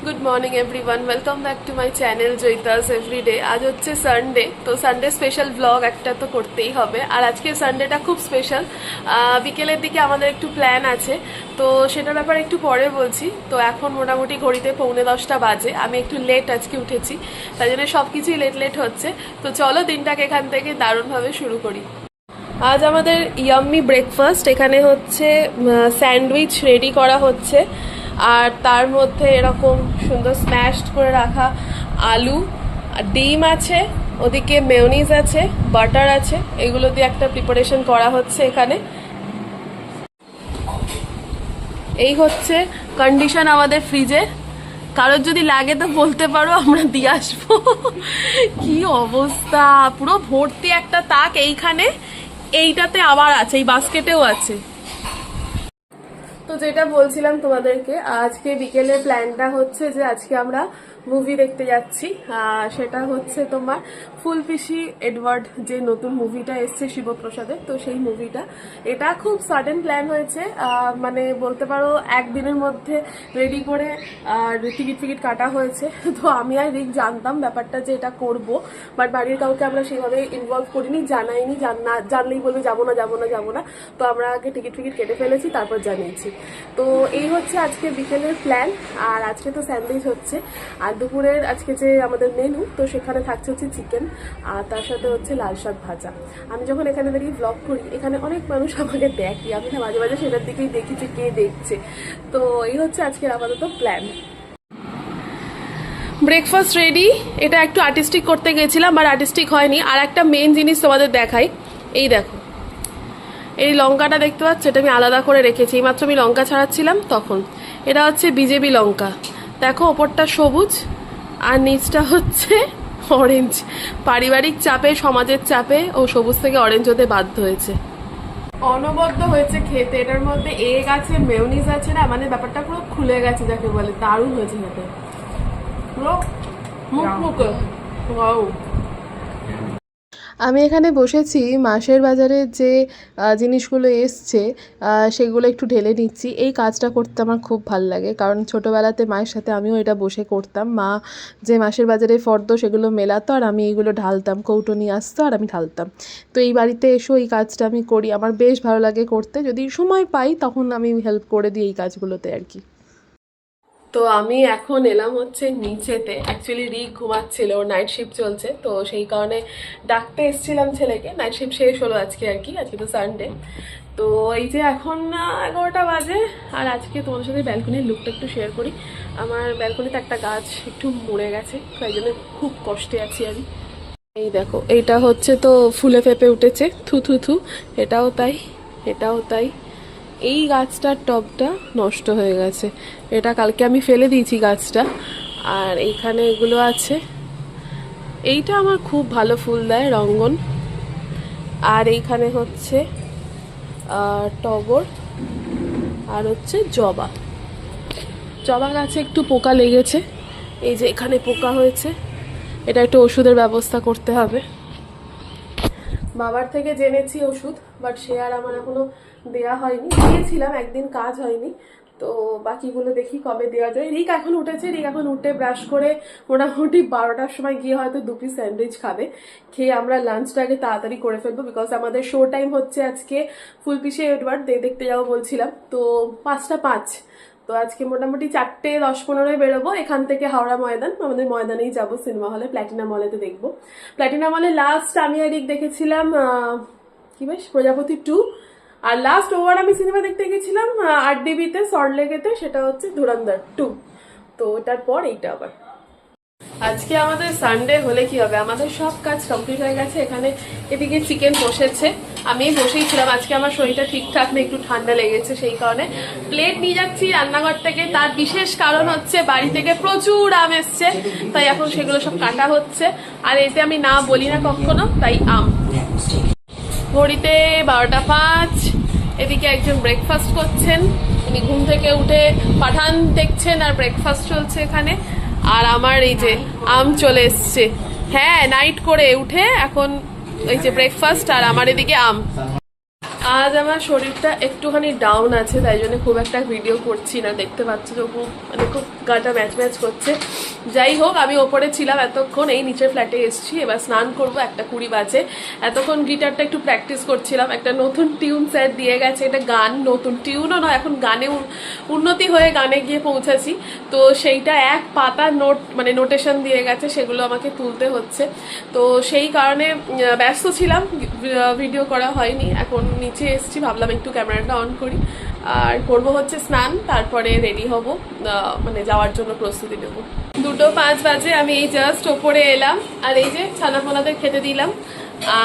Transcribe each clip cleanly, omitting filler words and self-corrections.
Good morning everyone, welcome back to my channel Joyita's everyday. আজ হচ্ছে Sunday, তো Sunday special blog একটা তো করতেই হবে। আর আজকে সানডেটা খুব স্পেশাল। বিকেলের দিকে আমাদের একটু প্ল্যান আছে, তো সেটার ব্যাপারে একটু পরে বলছি। তো এখন মোটামুটি ঘড়িতে 9:45 বাজে। আমি একটু লেট আজকে উঠেছি, তাই জন্য সব কিছুই লেট হচ্ছে। তো চলো দিনটাকে এখান থেকে দারুণভাবে শুরু করি। আজ আমাদের ইয়াম্মি ব্রেকফাস্ট। এখানে হচ্ছে স্যান্ডউইচ রেডি করা হচ্ছে, আর তার মধ্যে এরকম সুন্দর স্ম্যাশড করে রাখা আলু, ডিম আছে, ওদিকে মেয়োনিজ আছে, বাটার আছে, এগুলো দিয়ে একটা প্রিপারেশন করা হচ্ছে এখানে। এই হচ্ছে কন্ডিশন আমাদের ফ্রিজে। কারোর যদি লাগে তো বলতে পারো, আমরা দিয়ে আসবো। কি অবস্থা, পুরো ভর্তি একটা তাক এইখানে। এইটাতে আবার আছে, এই বাস্কেটেও আছে। তো যেটা বলছিলাম তোমাদেরকে, আজকে বিকেলের প্ল্যানটা হচ্ছে যে আজকে আমরা মুভি দেখতে যাচ্ছি। সেটা হচ্ছে তোমার ফুলপিসি এডওয়ার্ড, যে নতুন মুভিটা এসছে শিবপ্রসাদের, তো সেই মুভিটা। এটা খুব সাডেন প্ল্যান হয়েছে, মানে বলতে পারো একদিনের মধ্যে রেডি করে আর টিকিট কাটা হয়েছে। তো আমি আর রিক জানতাম ব্যাপারটা যে এটা করব, বাট বাড়ির কাউকে আমরা সেভাবে ইনভলভ করিনি, জানাইনি। জানলেই বলবে যাবো না। তো আমরা আগে টিকিট কেটে ফেলেছি, তারপর জানিয়েছি। তো এই হচ্ছে আজকে বিকেলের প্ল্যান। আর আজকে তো স্যান্ডউইচ হচ্ছে, আর দুপুরের আজকে যে আমাদের মেনু, তো সেখানে থাকছে হচ্ছে চিকেন, আর তার সাথে হচ্ছে লাল শাক ভাজা। আমি যখন এখানে দাঁড়িয়ে ব্লগ করি, এখানে অনেক মানুষ আমাকে দেখি, আমি না মাঝে মাঝে সেটার দিকেই দেখি যে কে দেখছে। তো এই হচ্ছে আজকের আপাতত প্ল্যান। Breakfast ready. এটা একটু আর্টিস্টিক করতে গেছিলাম, বাট আর্টিস্টিক হয়নি। আর একটা মেন জিনিস তোমাদের দেখাই, এই দেখো, এই লঙ্কাটা দেখতে পাচ্ছ, এটা আমি আলাদা করে রেখেছি। এইমাত্র আমি লঙ্কা ছাড়াচ্ছিলাম তখন। এটা হচ্ছে বিজেপি লঙ্কা, দেখো ওপরটা সবুজ আর নিচটা হচ্ছে অরেঞ্জ। পারিবারিক চাপে, সমাজের চাপে ও সবুজ থেকে অরেঞ্জ হতে বাধ্য হয়েছে। অনবদ্য হয়েছে খেতে। এটার মধ্যে এগ আছে, মেয়োনিজ আছে, না মানে ব্যাপারটা পুরো খুলে গেছে যাকে বলে। দারুণ হয়েছে খেতে, পুরো মুখে। ওয়াও। আমি এখানে বসেছি, মাসের বাজারে যে জিনিসগুলো এসছে সেগুলো একটু ঢেলে নিচ্ছি। এই কাজটা করতে আমার খুব ভাল লাগে, কারণ ছোটোবেলাতে মায়ের সাথে আমিও এটা বসে করতাম। মা যে মাসের বাজারে ফর্দ সেগুলো মেলাতো, আর আমি এইগুলো ঢালতাম, কৌটো নিয়ে আসতো আর আমি ঢালতাম। তো এই বাড়িতে এসেও এই কাজটা আমি করি, আমার বেশ ভালো লাগে করতে। যদি সময় পাই তখন আমি হেল্প করে দিই এই কাজগুলোতে আর কি। তো আমি এখন এলাম হচ্ছে নিচেতে। অ্যাকচুয়ালি রিক ঘুমাচ্ছিল, ওর নাইট শিফট চলছে, তো সেই কারণে ডাকতে এসেছিলাম ছেলেকে। নাইট শিফট শেষ হলো আজকে আর কি, আজকে তো সানডে। তো এই যে এখন 11টা বাজে। আর আজকে তোমাদের সাথে ব্যালকনির লুকটা একটু শেয়ার করি। আমার ব্যালকনিতে একটা গাছ একটু মরে গেছে, তাই জন্য খুব কষ্টে আছি আমি। এই দেখো, এইটা হচ্ছে তো ফুলে ফেপে উঠেছে, থু। এটাও তাই, এটাও তাই। এই গাছটার টবটা নষ্ট হয়ে গেছে, এটা কালকে আমি ফেলে দিয়েছি গাছটা। আর এইখানে এগুলো আছে। এইটা আমার খুব ভালো ফুল দেয়, রঙ্গন। আর এইখানে হচ্ছে টগর, আর হচ্ছে জবা। জবা গাছে একটু পোকা লেগেছে, এই যে এখানে পোকা হয়েছে, এটা একটু ওষুধের ব্যবস্থা করতে হবে। বাবার থেকে জেনেছি ওষুধ, বাট সে আর আমার এখনো দেয়া হয়নি। দিয়েছিলাম একদিন, কাজ হয়নি। তো বাকিগুলো দেখি কবে দেওয়া যায়। রিক এখন উঠেছে, রিক এখন উঠে ব্রাশ করে মোটামুটি 12টার সময় গিয়ে হয়তো 2 পিস স্যান্ডউইচ খাবে। খেয়ে আমরা লাঞ্চটাকে তাড়াতাড়ি করে ফেলবো, বিকজ আমাদের শো টাইম হচ্ছে আজকে ফুলপিসি এডওয়ার্ড দেখতে যাবো বলছিলাম, তো 5টা 5। তো আজকে মোটামুটি 4:10-15 বেরোবো এখান থেকে হাওড়া ময়দান। আমাদের ময়দানেই যাবো সিনেমা হলে, প্ল্যাটিনাম হলেতে দেখবো। প্ল্যাটিনাম হলে লাস্ট আমি আর রিক দেখেছিলাম কি বেশ, প্রজাপতি 2। আর লাস্ট ওভার আমি সিনেমা দেখতে গেছিলাম RDB-তে, সল্টলেকেতে, সেটা হচ্ছে ধুরন্ধর 2। তো ওটার পর এইটা আবার। আজকে আমাদের সানডে হলে কি হবে, আমাদের সব কাজ কমপ্লিট হয়ে গেছে। এখানে এদিকে চিকেন বসেছে, আমি বসেই ছিলাম। আজকে আমার শরীরটা ঠিকঠাক নেই, একটু ঠান্ডা লেগেছে, সেই কারণে প্লেট নিয়ে যাচ্ছি রান্নাঘর থেকে। তার বিশেষ কারণ হচ্ছে বাড়ি থেকে প্রচুর আম এসছে, তাই এখন সেগুলো সব কাটা হচ্ছে। আর এতে আমি না বলি না কখনো, তাই আম। ঘড়িতে 12টা 5। এদিকে একজন ব্রেকফাস্ট করছেন, উনি ঘুম থেকে উঠে পাঠান দেখছেন, আর ব্রেকফাস্ট চলছে এখানে। আর আমার এই যে আম চলে এসছে, হ্যাঁ নাইট করে উঠে এখন এই যে ব্রেকফাস্ট, আর আমার এদিকে আম। আজ আমার শরীরটা একটুখানি ডাউন আছে, তাই জন্য খুব একটা ভিডিও করছি না, দেখতে পাচ্ছি তো খুব খুব গাটা ম্যাচ ম্যাচ করছে। যাই হোক, আমি ওপরে ছিলাম এতক্ষণ, এই নিচের ফ্ল্যাটে এসেছি, এবার স্নান করবো, 1:20 বাজে। এতক্ষণ গিটারটা একটু প্র্যাকটিস করছিলাম, একটা নতুন টিউন স্যার দিয়ে গেছে, এটা গান, নতুন টিউনও নয়, এখন গানে উন্নতি হয়ে গানে গিয়ে পৌঁছাছি। তো সেইটা এক পাতা নোট মানে নোটেশন দিয়ে গেছে, সেগুলো আমাকে তুলতে হচ্ছে। তো সেই কারণে ব্যস্ত ছিলাম, ভিডিও করা হয়নি। এখন নিচে এসেছি, ভাবলাম একটু ক্যামেরাটা অন করি, আর করবো হচ্ছে স্নান, তারপরে রেডি হব, মানে যাওয়ার জন্য প্রস্তুতি নেব। 2:05 বাজে, আমি এই জাস্ট ওপরে এলাম, আর এই যে ছানাপোনাদের খেতে দিলাম।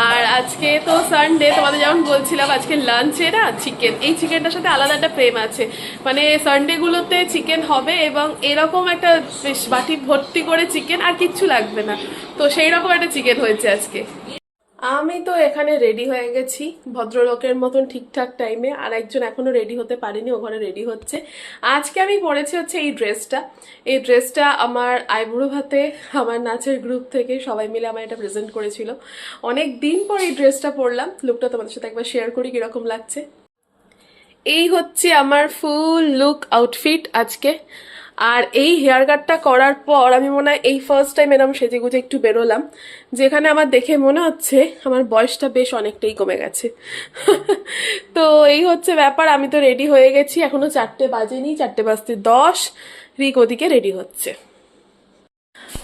আর আজকে তো সানডে, তোমাদের যেমন বলছিলাম, আজকে লাঞ্চে না চিকেন, এই চিকেনটার সাথে আলাদা একটা প্রেম আছে। মানে সানডেগুলোতে চিকেন হবে, এবং এরকম একটা বেশ বাটি ভর্তি করে চিকেন, আর কিচ্ছু লাগবে না। তো সেই রকম একটা চিকেন হয়েছে আজকে। আমি তো এখানে রেডি হয়ে গেছি ভদ্রলোকের মতন ঠিকঠাক টাইমে, আর একজন এখনো রেডি হতে পারেনি, ওখানে রেডি হচ্ছে। আজকে আমি পরেছি হচ্ছে এই ড্রেসটা আমার আইবুড়ো ভাতে আমার নাচের গ্রুপ থেকে সবাই মিলে আমার এটা প্রেজেন্ট করেছিল। অনেক দিন পর এই ড্রেসটা পরলাম, লুকটা তোমাদের সাথে একবার শেয়ার করি কিরকম লাগছে। এই হচ্ছে আমার ফুল লুক আউটফিট আজকে। আর এই হেয়ার কাটটা করার পর আমি মনে হয় এই ফার্স্ট টাইম এরকম সেজে গুজে একটু বেরোলাম, যেখানে আমার দেখে মনে হচ্ছে আমার বয়সটা বেশ অনেকটাই কমে গেছে। তো এই হচ্ছে ব্যাপার। আমি তো রেডি হয়ে গেছি, এখনো 4টে বাজেনি, 4:10 রিক ওদিকে রেডি হচ্ছে।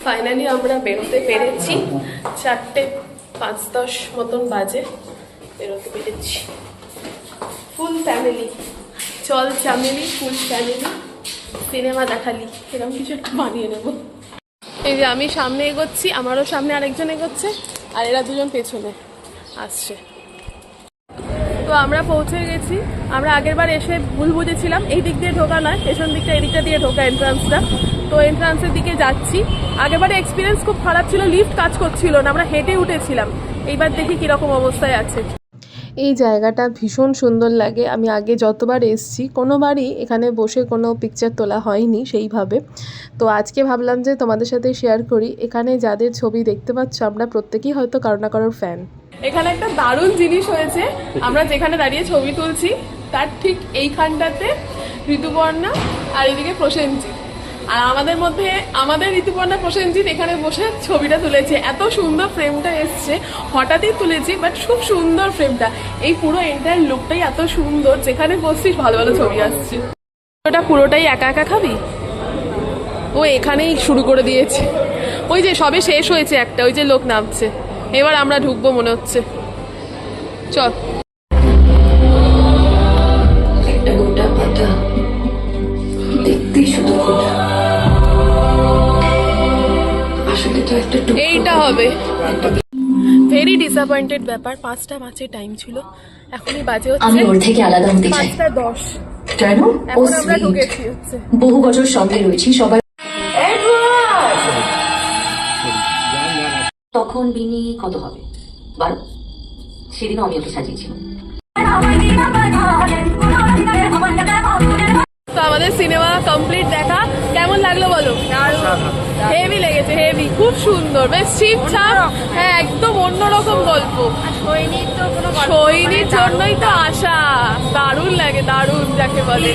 ফাইনালি আমরা বেরোতে পেরেছি, 4:05-10 মতন বাজে, বেরোতে পেরেছি। ফুল ফ্যামিলি, চল চামেলি, ফুল ফ্যামিলি, সিনেমা দেখালি, এরকম কিছু একটু বানিয়ে নেব। এই যে আমি সামনে এগোচ্ছি, আমারও সামনে আরেকজন এগোচ্ছে, আর এরা দুজন পেছনে আসছে। তো আমরা পৌঁছে গেছি। আমরা আগেরবার এসে ভুল বুঝেছিলাম, এই দিক দিয়ে ঢোকা নয়, পেছন দিকটা এদিকটা দিয়ে ঢোকা এন্ট্রান্সটা। তো এন্ট্রান্সের দিকে যাচ্ছি। আগেরবারে এক্সপিরিয়েন্স খুব খারাপ ছিল, লিফট কাজ করছিল না, আমরা হেঁটে উঠেছিলাম। এইবার দেখি কিরকম অবস্থায় আছে। এই জায়গাটা ভীষণ সুন্দর লাগে। আমি আগে যতবার এসেছি কোনোবারই এখানে বসে কোনো পিকচার তোলা হয়নি সেইভাবে। তো আজকে ভাবলাম যে তোমাদের সাথে শেয়ার করি। এখানে যাদের ছবি দেখতে পাচ্ছ, আমরা প্রত্যেকেই হয়তো কারো না কারোর ফ্যান। এখানে একটা দারুণ জিনিস হয়েছে, আমরা যেখানে দাঁড়িয়ে ছবি তুলছি তার ঠিক এইখানটাতে ঋতুপর্ণা আর এদিকে প্রসেনজিৎ, আর আমাদের মধ্যে আমাদের ঋতুপর্ণা প্রসেনজিৎ এখানে বসে ছবিটা তুলেছে। এত সুন্দর ফ্রেমটা এসছে, হঠাৎই তুলেছি, বাট খুব সুন্দর ফ্রেমটা। এই পুরো এন্টায়ার লুকটাই এত সুন্দর, যেখানে বসছিস ভালো ভালো ছবি আসছে। ওটা পুরোটাই একা একা খাবি? ও এখানেই শুরু করে দিয়েছে। ওই যে সবে শেষ হয়েছে একটা, ওই যে লোক নামছে, এবার আমরা ঢুকবো মনে হচ্ছে। চল। এইটা হবে ভেরি ডিসঅ্যাপয়েন্টেড ব্যাপার। 5টা মাছের টাইম ছিল, এখনই বাজে হচ্ছে আমি ওর থেকে আলাদা হতে চাই। 5:10। কেন? ও এখন আমরা ঢুকেছি হচ্ছে। বহু বছর সঙ্গে রয়েছি সবাই। তখন বিনি কত হবে 12? সেদিনও আমি ওকে সাজিয়েছিলাম। তো আমাদের সিনেমা কমপ্লিট দেখা, কেমন লাগলো বলো? হেভি লেগেছে, হেভি, খুব সুন্দর, বেশ ঠিকঠাক। হ্যাঁ, একদম অন্যরকম গল্প। সৈনির জন্যই তো আশা। দারুণ লাগে, দারুণ যাকে বলে,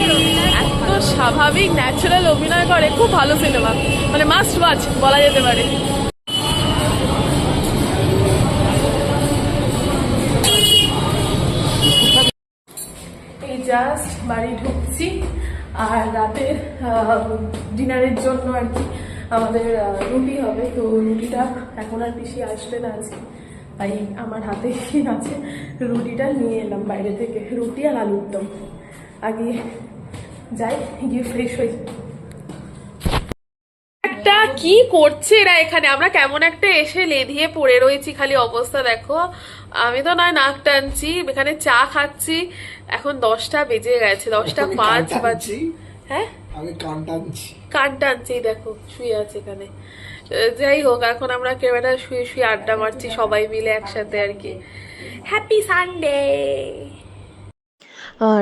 এত স্বাভাবিক ন্যাচারাল অভিনয় করে, খুব ভালো সিনেমা, মানে মাস্ট ওয়াচ বলা যেতে পারে। এই জাস্ট বাড়ি ঢুকছি, আর রাতের ডিনারের জন্য আর কি আমাদের রুটি হবে। তো রুটিটা এখন আর বেশি আসবে না আজকে, তাই আমার হাতে কি আছে রুটিটা নিয়ে এলাম বাইরে থেকে, রুটি আর আলুর দম। আগে যাই, গিয়ে ফ্রেশ হয়ে যাই। একটা কি করছে এরা এখানে? আমরা কেমন একটা এসে লেধিয়ে পড়ে রয়েছি, খালি অবস্থা দেখো। আমি তো নয় নাক টানছি, এখানে চা খাচ্ছি। এখন 10টা বেজে গেছে, 10:05 বাজে। হ্যাঁ, আমি কান টানছি, দেখো শুয়ে আছে এখানে। যাই হোক, এখন আমরা কেবাটা শুয়ে শুয়ে আড্ডা মারছি সবাই মিলে একসাথে আর কি। Happy Sunday.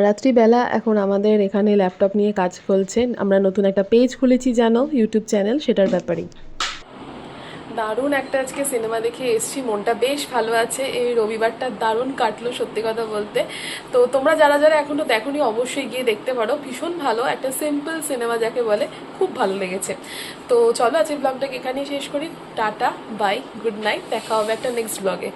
রাত্রিবেলা এখন আমাদের এখানে ল্যাপটপ নিয়ে কাজ চলছে। আমরা নতুন একটা পেজ খুলেছি জানো, ইউটিউব চ্যানেল, সেটার ব্যাপারেই। দারুণ একটা আজকে সিনেমা দেখে এসেছি, মনটা বেশ ভালো আছে। এই রবিবারটা দারুণ কাটলো সত্যি কথা বলতে। তো তোমরা যারা যারা এখনো দেখোনি অবশ্যই গিয়ে দেখতে পারো, ভীষণ ভালো একটা সিম্পল সিনেমা যাকে বলে, খুব ভালো লেগেছে। তো চলো আজকে ব্লগটাকে এখানেই শেষ করি। টাটা, বাই, গুড নাইট, দেখা হবে একটা নেক্সট ব্লগে।